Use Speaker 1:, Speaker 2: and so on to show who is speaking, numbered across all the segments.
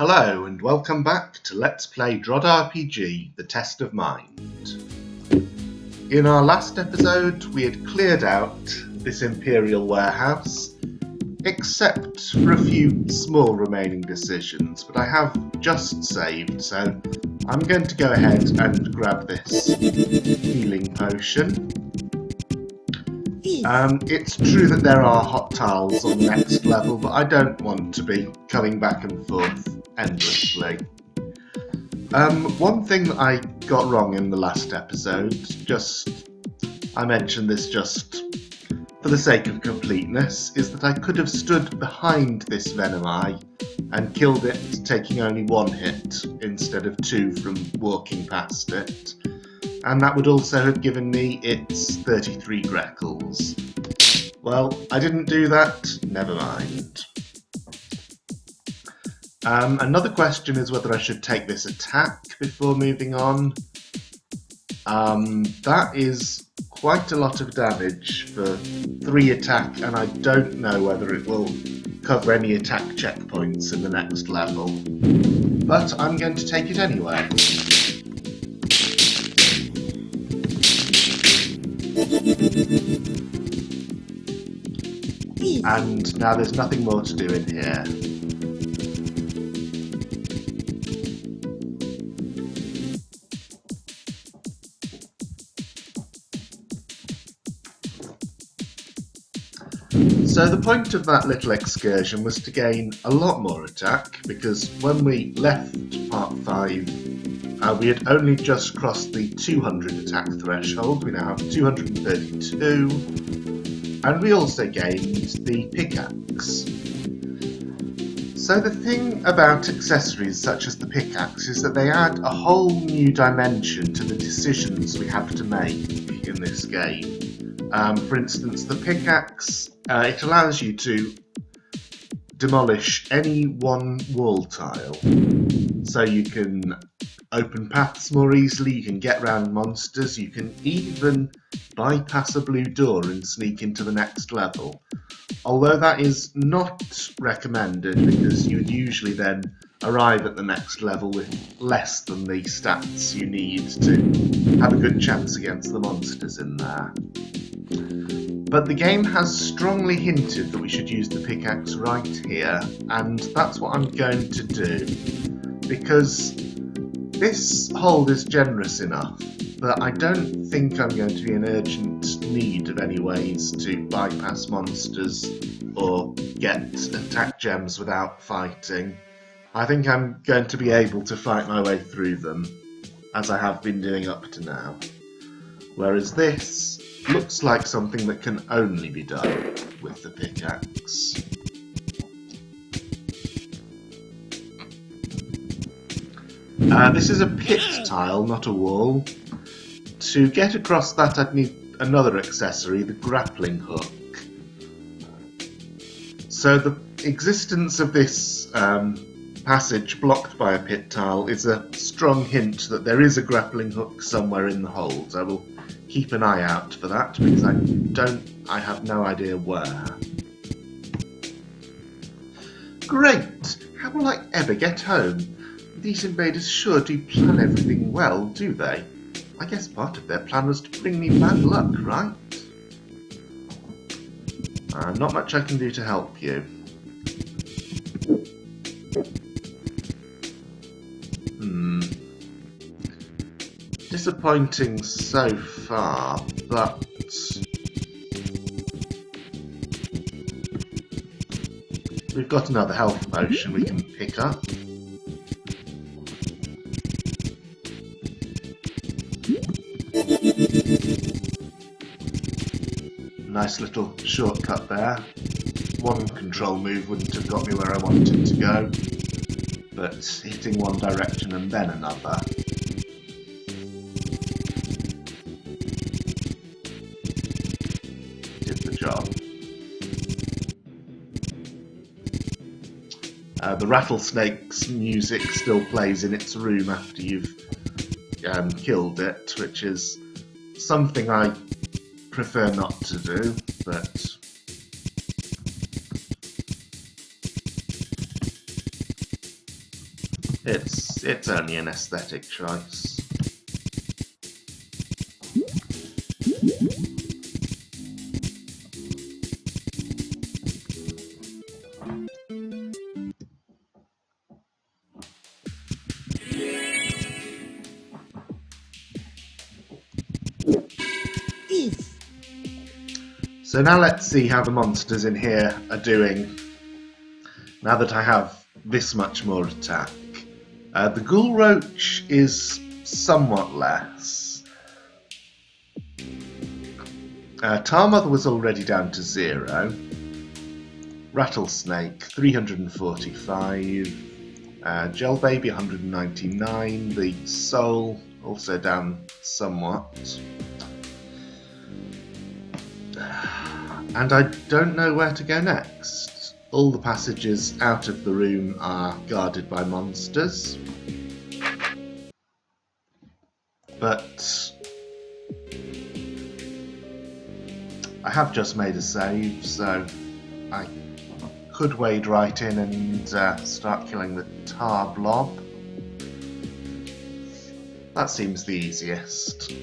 Speaker 1: Hello and welcome back to Let's Play DROD RPG, The Test of Mind. In our last episode we had cleared out this Imperial warehouse, except for a few small remaining decisions, but I have just saved, so I'm going to go ahead and grab this healing potion. It's true that there are hot tiles on the next level, but I don't want to be coming back and forth endlessly. One thing that I got wrong in the last episode, I mentioned this just for the sake of completeness, is that I could have stood behind this Venom Eye and killed it, taking only one hit instead of two from walking past it. And that would also have given me its 33 Greckles. Well, I didn't do that, never mind. Another question is whether I should take this attack before moving on. That is quite a lot of damage for 3 attack, and I don't know whether it will cover any attack checkpoints in the next level. But I'm going to take it anyway. And now there's nothing more to do in here. So the point of that little excursion was to gain a lot more attack, because when we left part 5, we had only just crossed the 200 attack threshold. We now have 232, and we also gained the pickaxe. So the thing about accessories such as the pickaxe is that they add a whole new dimension to the decisions we have to make in this game. For instance, the pickaxe, it allows you to demolish any one wall tile. So you can open paths more easily, you can get around monsters, you can even bypass a blue door and sneak into the next level. Although that is not recommended, because you would usually then arrive at the next level with less than the stats you need to have a good chance against the monsters in there. But the game has strongly hinted that we should use the pickaxe right here, and that's what I'm going to do, because this hold is generous enough that I don't think I'm going to be in urgent need of any ways to bypass monsters or get attack gems without fighting. I think I'm going to be able to fight my way through them, as I have been doing up to now. Whereas this looks like something that can only be done with the pickaxe. This is a pit tile, not a wall. To get across that I'd need another accessory, the grappling hook. So the existence of this passage blocked by a pit tile is a strong hint that there is a grappling hook somewhere in the hold. I will keep an eye out for that, because I have no idea where. Great! How will I ever get home? These invaders sure do plan everything well, do they? I guess part of their plan was to bring me bad luck, right? Not much I can do to help you. Disappointing so far, but we've got another health potion we can pick up. Nice little shortcut there. One control move wouldn't have got me where I wanted to go, but hitting one direction and then another. Did the job. The rattlesnake's music still plays in its room after you've killed it, which is something I prefer not to do, but It's only an aesthetic choice. So now let's see how the monsters in here are doing now that I have this much more attack. The Ghoul Roach is somewhat less. Tar Mother was already down to 0. Rattlesnake 345. Gel Baby 199. The Soul also down somewhat. And I don't know where to go next. All the passages out of the room are guarded by monsters. But I have just made a save, so I could wade right in and start killing the tar blob. That seems the easiest.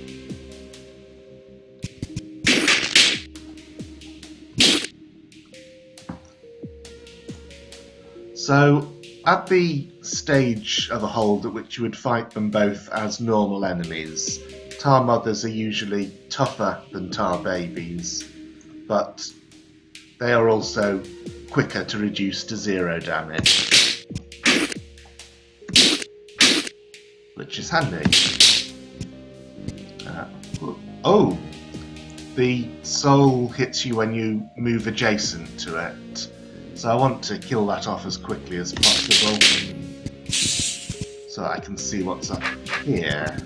Speaker 1: So, at the stage of a hold at which you would fight them both as normal enemies, tar mothers are usually tougher than tar babies, but they are also quicker to reduce to 0 damage, which is handy. Oh! The soul hits you when you move adjacent to it. So I want to kill that off as quickly as possible so I can see what's up here.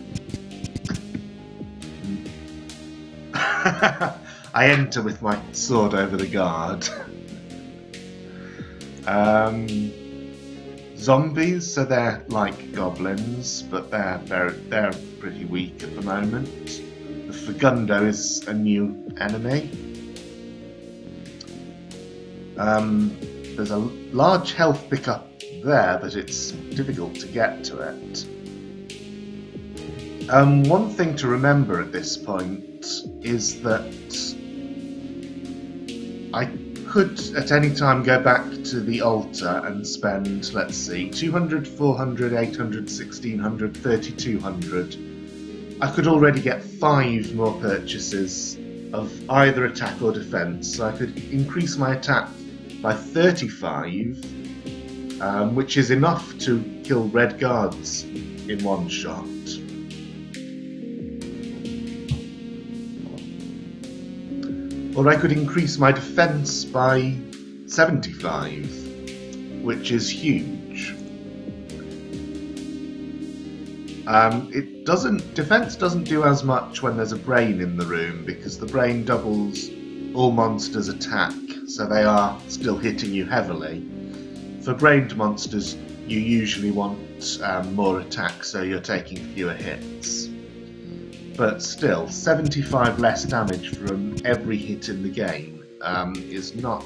Speaker 1: I enter with my sword over the guard. Zombies, so they're like goblins, but they're pretty weak at the moment. The Fagundo is a new enemy. There's a large health pickup there, but it's difficult to get to it. One thing to remember at this point is that I could at any time go back to the altar and spend, let's see, 200, 400, 800, 1600, 3200. I could already get 5 more purchases of either attack or defense, so I could increase my attack by 35, which is enough to kill red guards in one shot. Or I could increase my defense by 75, which is huge. Defense doesn't do as much when there's a brain in the room, because the brain doubles all monsters' attack, so they are still hitting you heavily. For brained monsters, you usually want more attack, so you're taking fewer hits. But still, 75 less damage from every hit in the game is not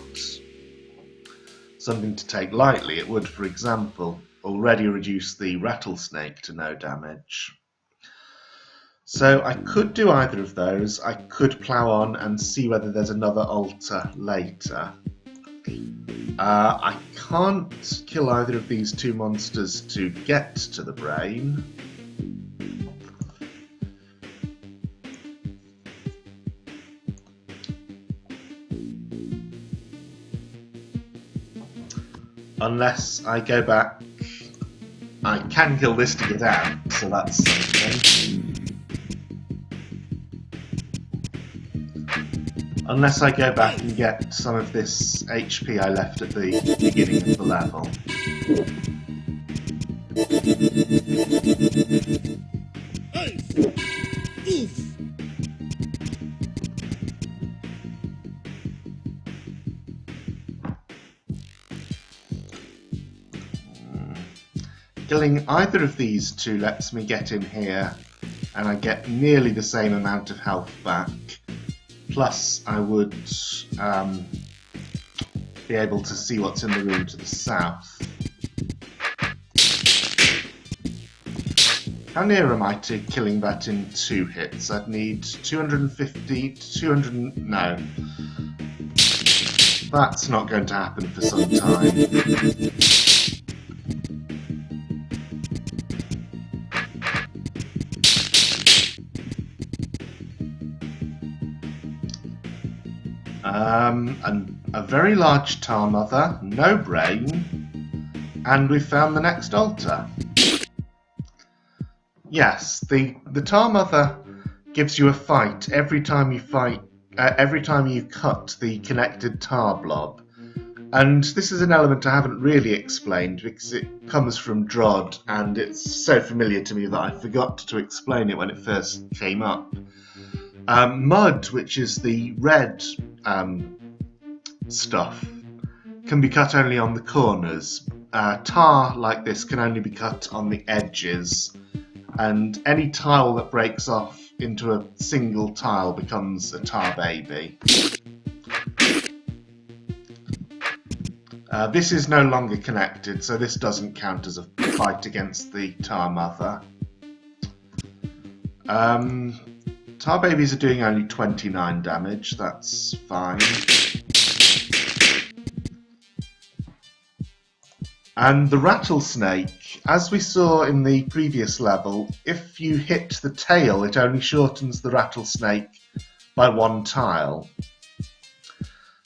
Speaker 1: something to take lightly. It would, for example, already reduce the rattlesnake to no damage. So I could do either of those. I could plough on and see whether there's another altar later. I can't kill either of these two monsters to get to the brain. Unless I go back. I can kill this to get out, so that's something. Unless I go back and get some of this HP I left at the beginning of the level. Killing either of these two lets me get in here and I get nearly the same amount of health back. Plus, I would be able to see what's in the room to the south. How near am I to killing that in 2 hits? I'd need 250 to 200... no. That's not going to happen for some time. And a very large tar mother, no brain, and we've found the next altar. Yes, the tar mother gives you a fight every time you fight. Every time you cut the connected tar blob. And this is an element I haven't really explained because it comes from DROD and it's so familiar to me that I forgot to explain it when it first came up. Mud, which is the red stuff, can be cut only on the corners. Tar like this can only be cut on the edges, and any tile that breaks off into a single tile becomes a tar baby. This is no longer connected, so this doesn't count as a fight against the tar mother. Tar babies are doing only 29 damage, that's fine. And the rattlesnake, as we saw in the previous level, if you hit the tail, it only shortens the rattlesnake by 1 tile.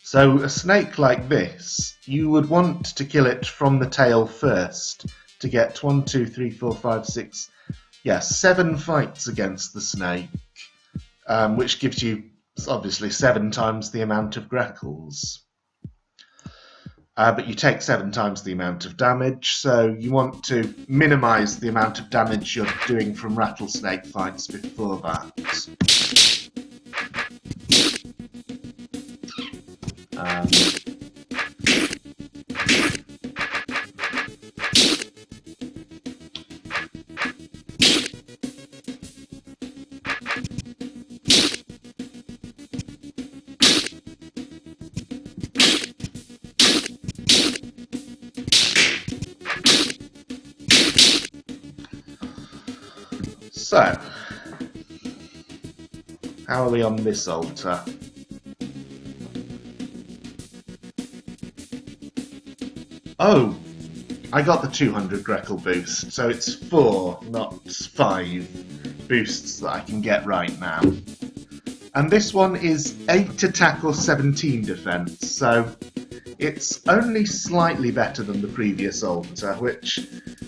Speaker 1: So a snake like this, you would want to kill it from the tail first to get 7 fights against the snake, which gives you obviously 7 times the amount of Greckles. But you take 7 times the amount of damage, so you want to minimise the amount of damage you're doing from rattlesnake fights before that. So, how are we on this altar? Oh, I got the 200 Greckle boost, so it's 4, not 5 boosts that I can get right now. And this one is 8 attack or 17 defense, so it's only slightly better than the previous altar, which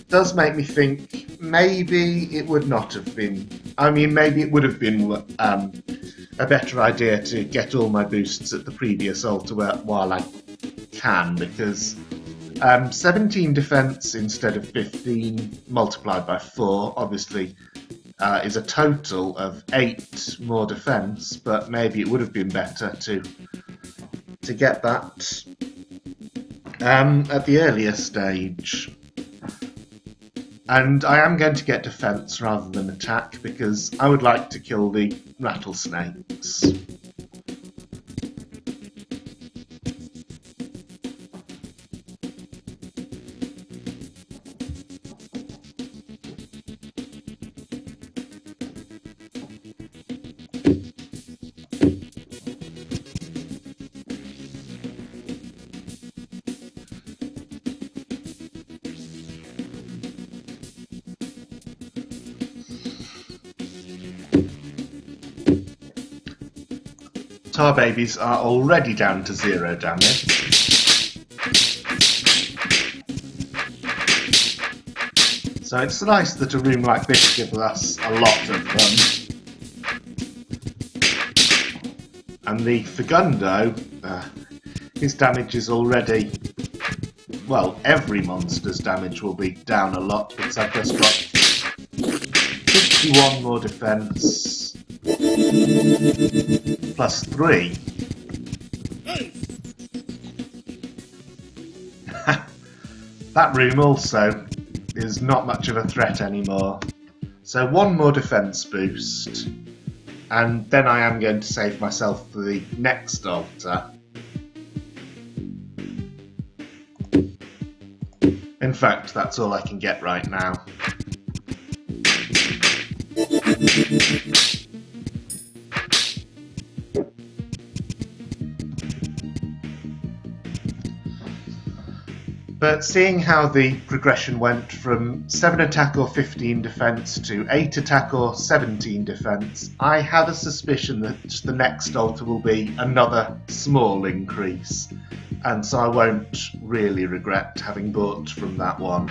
Speaker 1: does make me think maybe it would not have been... I mean, maybe it would have been a better idea to get all my boosts at the previous altar while I can, because 17 defense instead of 15 multiplied by 4 obviously is a total of 8 more defense, but maybe it would have been better to get that at the earlier stage. And I am going to get defense rather than attack because I would like to kill the rattlesnakes. Tar babies are already down to 0 damage. So it's nice that a room like this gives us a lot of them. And the Fagundo, his damage is already... well, every monster's damage will be down a lot because I've just got 51 more defense. Plus 3. That room also is not much of a threat anymore. So 1 more defense boost, and then I am going to save myself for the next altar. In fact, that's all I can get right now. But seeing how the progression went from 7 attack or 15 defense to 8 attack or 17 defense, I have a suspicion that the next altar will be another small increase, and so I won't really regret having bought from that one.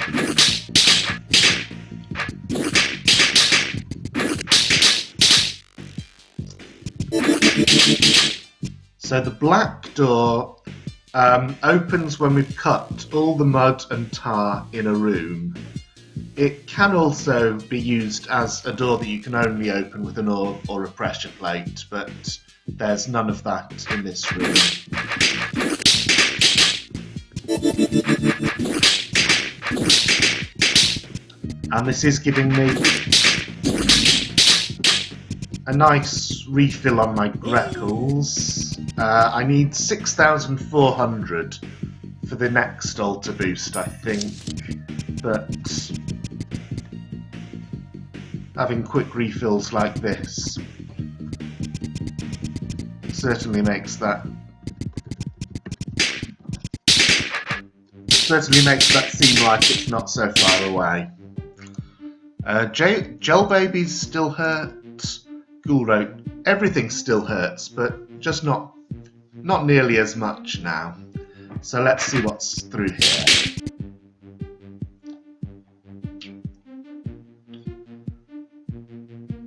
Speaker 1: So the black door opens when we've cut all the mud and tar in a room. It can also be used as a door that you can only open with an orb or a pressure plate, but there's none of that in this room. And this is giving me a nice refill on my Greckles. I need 6,400 for the next altar boost, I think, but having quick refills like this certainly makes that seem like it's not so far away. Gel babies still hurt. Ghoul rope, everything still hurts, but just not nearly as much now. So let's see what's through here.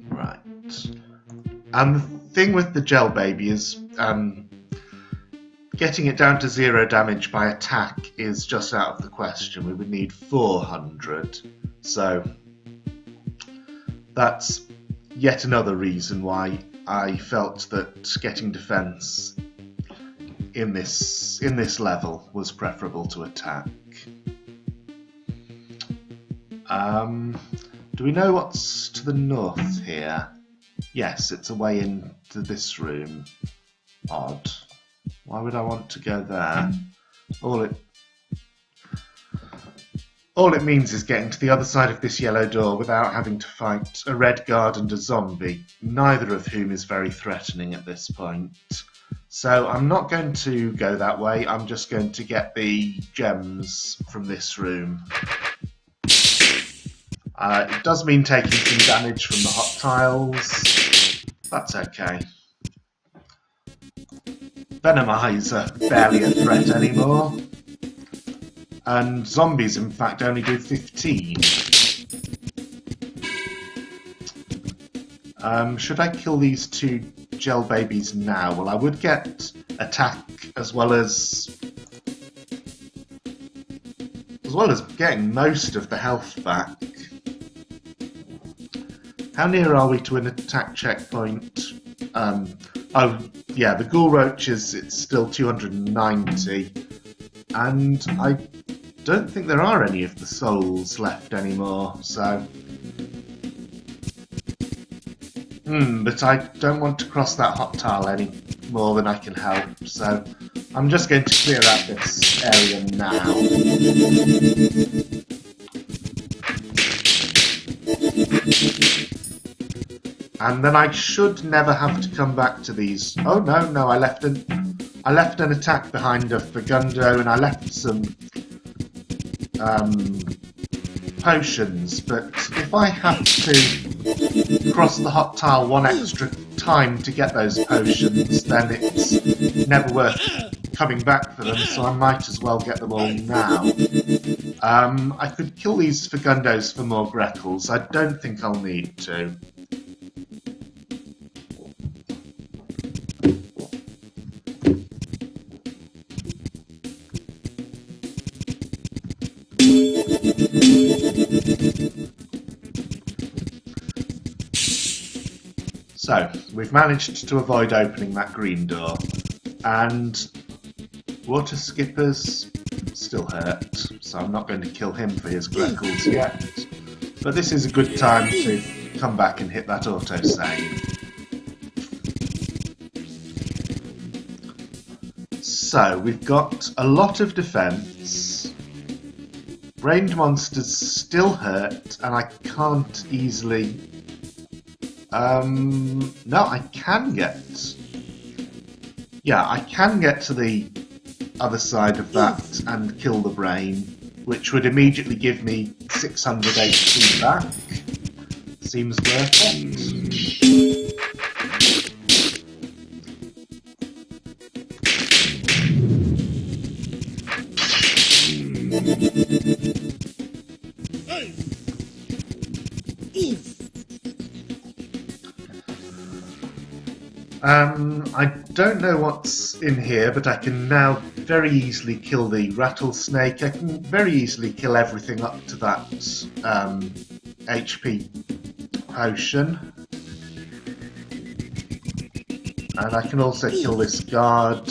Speaker 1: Right. And the thing with the gel baby is getting it down to 0 damage by attack is just out of the question. We would need 400. So that's yet another reason why I felt that getting defense in this level was preferable to attack. Do we know what's to the north here? Yes, it's a way into this room. Odd. Why would I want to go there? All it means is getting to the other side of this yellow door without having to fight a red guard and a zombie, neither of whom is very threatening at this point. So I'm not going to go that way, I'm just going to get the gems from this room. It does mean taking some damage from the hot tiles. That's okay. Venomizer, barely a threat anymore. And zombies, in fact, only do 15. Should I kill these 2 gel babies now? Well, I would get attack as well as getting most of the health back. How near are we to an attack checkpoint? Oh, yeah, the ghoul roaches, it's still 290. And I don't think there are any of the souls left anymore, so... but I don't want to cross that hot tile any more than I can help, so I'm just going to clear out this area now. And then I should never have to come back to these. Oh no, I left an attack behind of Fagundo, and I left some potions, but if I have to cross the hot tile one extra time to get those potions, then it's never worth coming back for them, so I might as well get them all now. I could kill these Fagundos for more Greckles. I don't think I'll need to. So, we've managed to avoid opening that green door, and water skippers still hurt, so I'm not going to kill him for his Greckles yet, but this is a good time to come back and hit that autosave. So, we've got a lot of defense, ranged monsters still hurt, and I can't easily No, I can get... Yeah, I can get to the other side of that and kill the brain, which would immediately give me 600 HP back. Seems worth it. I don't know what's in here, but I can now very easily kill the rattlesnake. I can very easily kill everything up to that HP potion. And I can also kill this guard.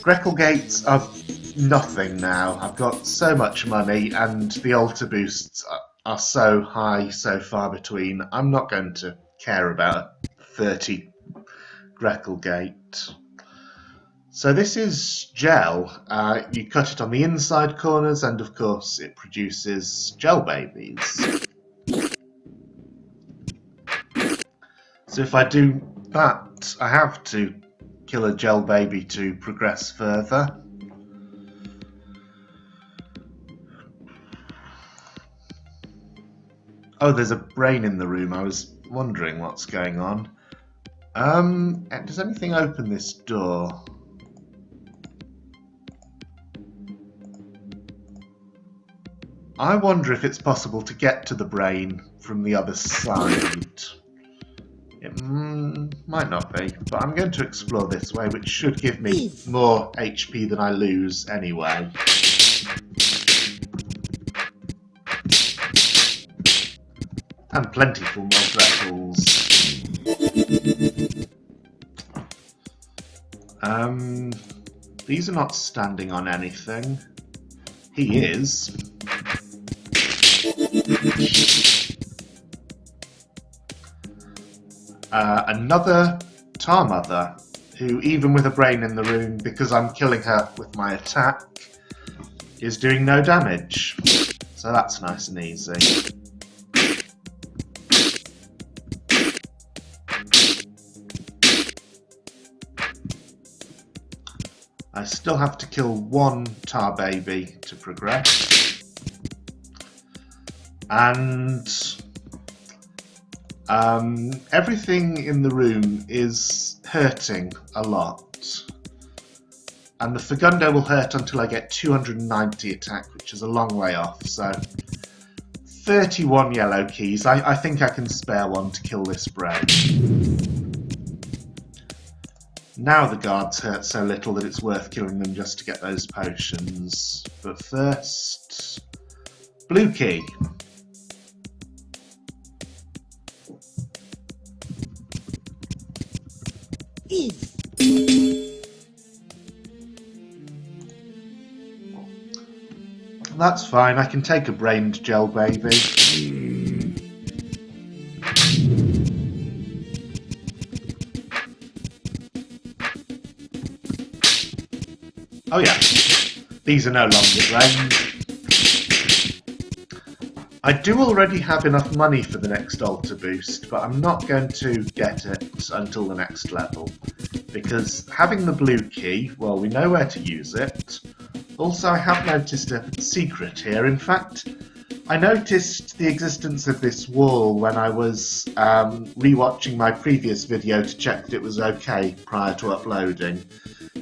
Speaker 1: Greckle gates are nothing now. I've got so much money and the altar boosts are so high, so far between. I'm not going to care about 30 Greckle gate. So this is gel. You cut it on the inside corners and of course it produces gel babies. So if I do that, I have to kill a gel baby to progress further. Oh, there's a brain in the room. I was wondering what's going on. Does anything open this door? I wonder if it's possible to get to the brain from the other side. It might not be, but I'm going to explore this way, which should give me more HP than I lose anyway. And plentiful more Greckles. These are not standing on anything. He is. Another Tar Mother, who even with a brain in the room, because I'm killing her with my attack, is doing no damage. So that's nice and easy. I still have to kill one tar baby to progress. And everything in the room is hurting a lot. And the Fagundo will hurt until I get 290 attack, which is a long way off. So 31 yellow keys. I think I can spare one to kill this brain. Now the guards hurt so little that it's worth killing them just to get those potions. But first, blue key. That's fine, I can take a brained gel baby. Oh yeah, these are no longer brained. I do already have enough money for the next altar boost, but I'm not going to get it until the next level. Because having the blue key, well, we know where to use it. Also, I have noticed a secret here. In fact, I noticed the existence of this wall when I was rewatching my previous video to check that it was okay prior to uploading.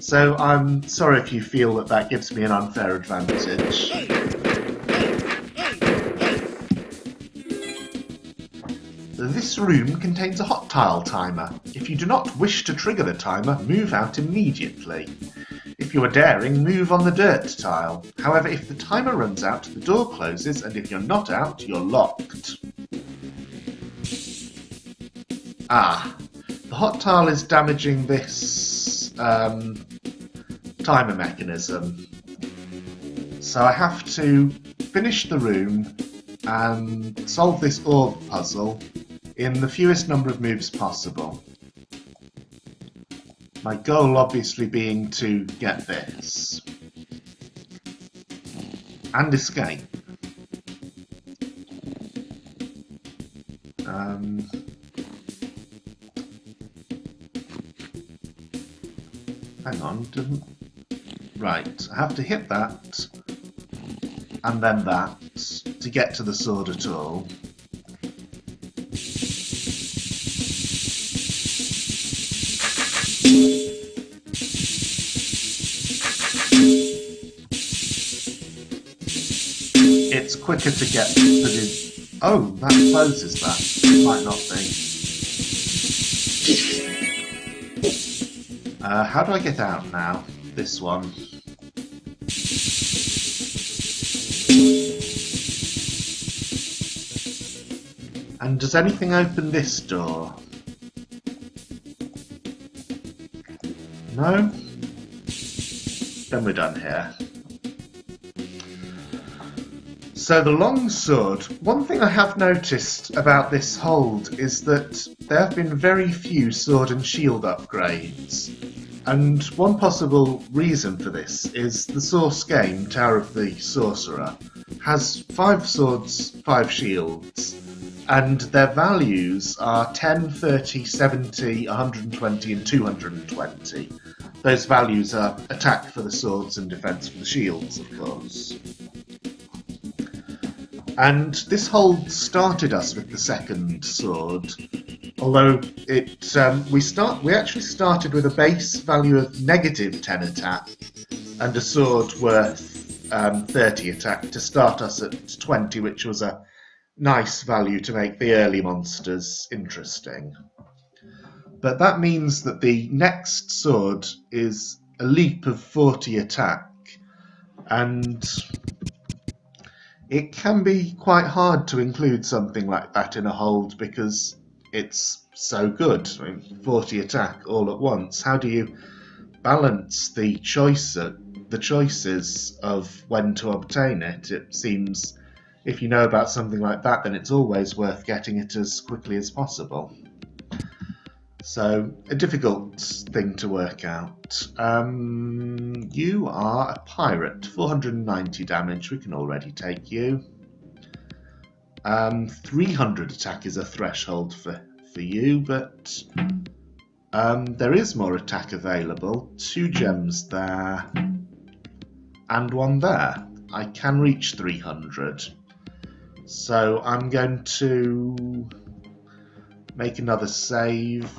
Speaker 1: So I'm sorry if you feel that that gives me an unfair advantage. This room contains a hot tile timer. If you do not wish to trigger the timer, move out immediately. If you are daring, move on the dirt tile. However, if the timer runs out, the door closes, and if you're not out, you're locked. Ah, the hot tile is damaging this timer mechanism. So I have to finish the room and solve this orb puzzle in the fewest number of moves possible. My goal obviously being to get this. And escape. Hang on, didn't... Right, I have to hit that, and then that, to get to the sword at all. It's quicker to get to the... Oh, that closes that. Might not be. How do I get out now? This one. And does anything open this door? No? Then we're done here. So the longsword, one thing I have noticed about this hold is that there have been very few sword and shield upgrades. And one possible reason for this is the source game, Tower of the Sorcerer, has 5 swords, 5 shields, and their values are 10, 30, 70, 120 and 220. Those values are attack for the swords and defense for the shields, of course. And this hold started us with the second sword, although it we actually started with a base value of negative 10 attack and a sword worth 30 attack to start us at 20, which was a nice value to make the early monsters interesting. But that means that the next sword is a leap of 40 attack, and it can be quite hard to include something like that in a hold because it's so good. I mean, 40 attack all at once. How do you balance the choices of when to obtain it? It seems if you know about something like that, then it's always worth getting it as quickly as possible. So, a difficult thing to work out. You are a pirate, 490 damage, we can already take you. 300 attack is a threshold for you, but there is more attack available. 2 gems there, and 1 there. I can reach 300. So I'm going to make another save.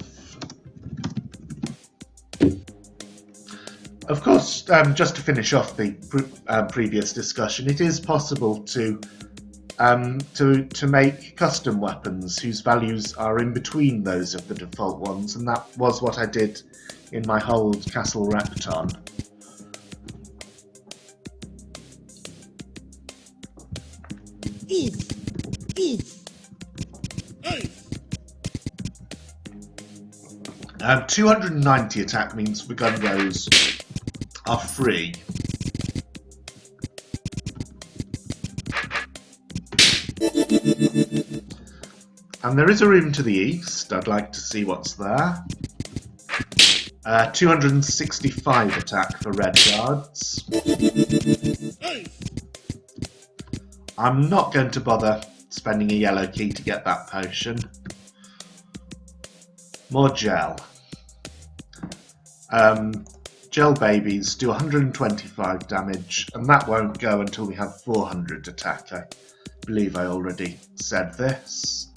Speaker 1: Of course, just to finish off the previous discussion, it is possible to make custom weapons whose values are in between those of the default ones, and that was what I did in my hold Castle Repton.
Speaker 2: Oof! Oof! Hey!
Speaker 1: 290 attack means the gun goes are free. And there is a room to the east. I'd like to see what's there. 265 attack for red guards. I'm not going to bother spending a yellow key to get that potion. More gel. Gel babies do 125 damage, and that won't go until we have 400 attack. I believe I already said this.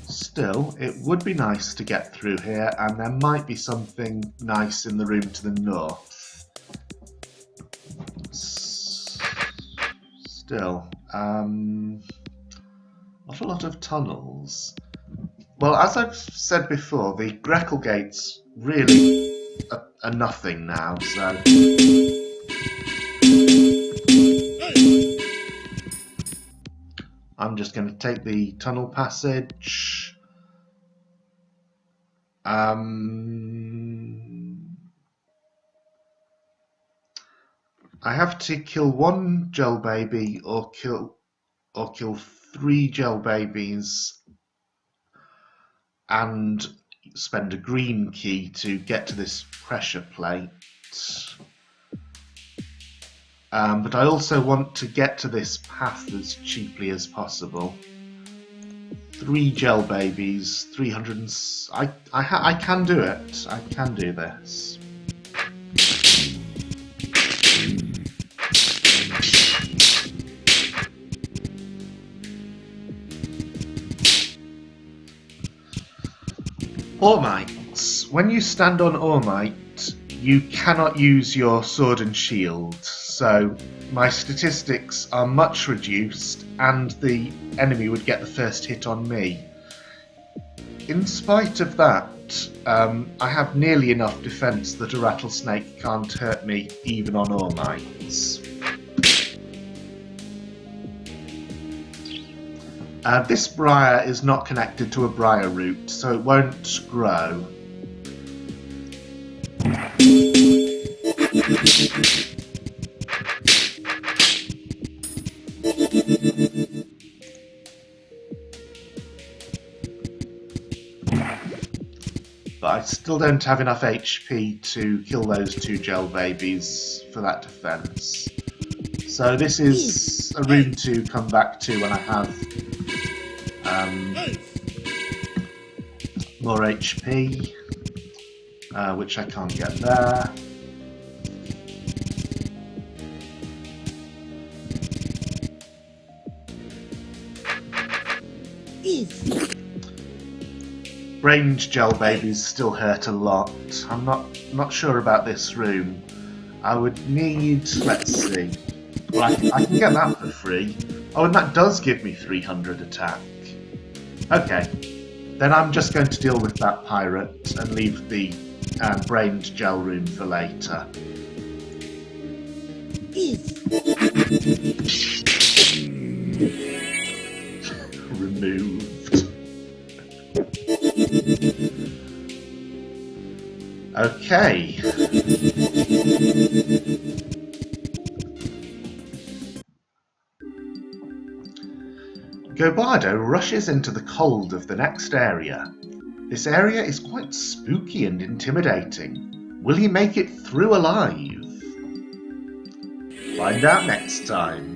Speaker 1: Still, it would be nice to get through here, and there might be something nice in the room to the north. Still, not a lot of tunnels. Well, as I've said before, the Greckle gates really are nothing now, so... I'm just going to take the tunnel passage. I have to kill 1 gel baby or kill 3 gel babies and spend a green key to get to this pressure plate. but I also want to get to this path as cheaply as possible. 3 gel babies, 300 and... I can do it. I can do this. Ormites. When you stand on Ormite, you cannot use your sword and shield, so my statistics are much reduced and the enemy would get the first hit on me. In spite of that, I have nearly enough defense that a rattlesnake can't hurt me even on Ormites. This briar is not connected to a briar root, so it won't grow. But I still don't have enough HP to kill those 2 gel babies for that defense. So this is a room to come back to when I have more HP, which I can't get there. Range gel babies still hurt a lot. I'm not sure about this room. I would need, let's see. Well, I can get that for free. Oh, and that does give me 300 attack. Okay, then I'm just going to deal with that pirate and leave the brained gel room for later. Removed. Okay. Gobardo rushes into the cold of the next area. This area is quite spooky and intimidating. Will he make it through alive? Find out next time.